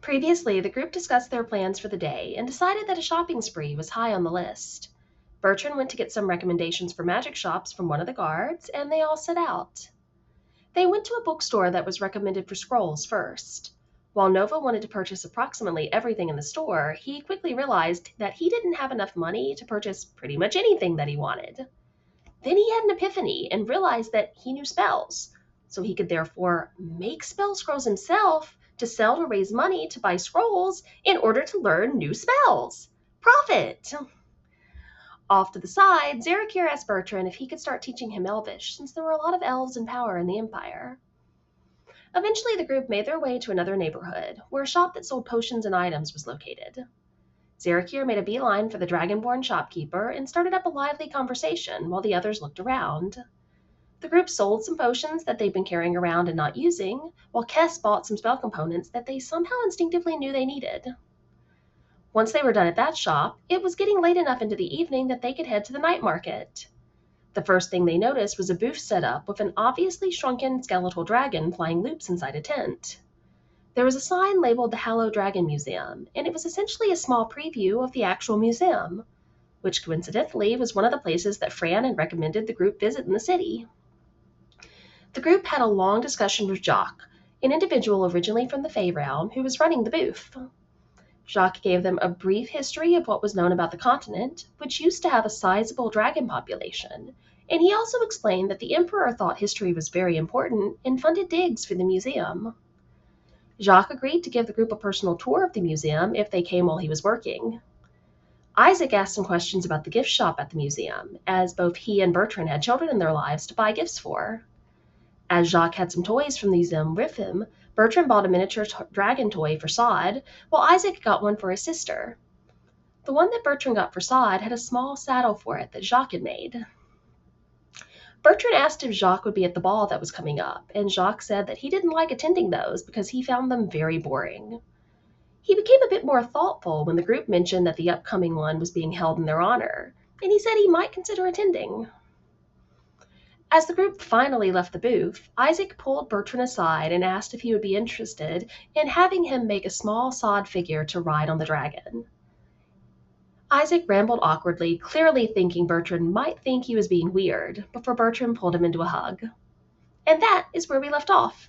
Previously, the group discussed their plans for the day and decided that a shopping spree was high on the list. Bertrand went to get some recommendations for magic shops from one of the guards, and they all set out. They went to a bookstore that was recommended for scrolls first. While Nova wanted to purchase approximately everything in the store, he quickly realized that he didn't have enough money to purchase pretty much anything that he wanted. Then he had an epiphany and realized that he knew spells, so he could therefore make spell scrolls himself to sell to raise money to buy scrolls in order to learn new spells. Profit! Off to the side, Zarakir asked Bertrand if he could start teaching him Elvish, since there were a lot of elves in power in the Empire. Eventually, the group made their way to another neighborhood, where a shop that sold potions and items was located. Zarakir made a beeline for the dragonborn shopkeeper and started up a lively conversation while the others looked around. The group sold some potions that they'd been carrying around and not using, while Kess bought some spell components that they somehow instinctively knew they needed. Once they were done at that shop, it was getting late enough into the evening that they could head to the night market. The first thing they noticed was a booth set up with an obviously shrunken skeletal dragon flying loops inside a tent. There was a sign labeled the Hallow Dragon Museum, and it was essentially a small preview of the actual museum, which coincidentally was one of the places that Fran had recommended the group visit in the city. The group had a long discussion with Jacques, an individual originally from the Fey realm who was running the booth. Jacques gave them a brief history of what was known about the continent, which used to have a sizable dragon population, and he also explained that the Emperor thought history was very important and funded digs for the museum. Jacques agreed to give the group a personal tour of the museum if they came while he was working. Isaac asked some questions about the gift shop at the museum, as both he and Bertrand had children in their lives to buy gifts for. As Jacques had some toys from the museum with him, Bertrand bought a miniature dragon toy for Sod, while Isaac got one for his sister. The one that Bertrand got for Sod had a small saddle for it that Jacques had made. Bertrand asked if Jacques would be at the ball that was coming up, and Jacques said that he didn't like attending those because he found them very boring. He became a bit more thoughtful when the group mentioned that the upcoming one was being held in their honor, and he said he might consider attending. As the group finally left the booth, Isaac pulled Bertrand aside and asked if he would be interested in having him make a small Sod figure to ride on the dragon. Isaac rambled awkwardly, clearly thinking Bertrand might think he was being weird, before Bertrand pulled him into a hug. And that is where we left off.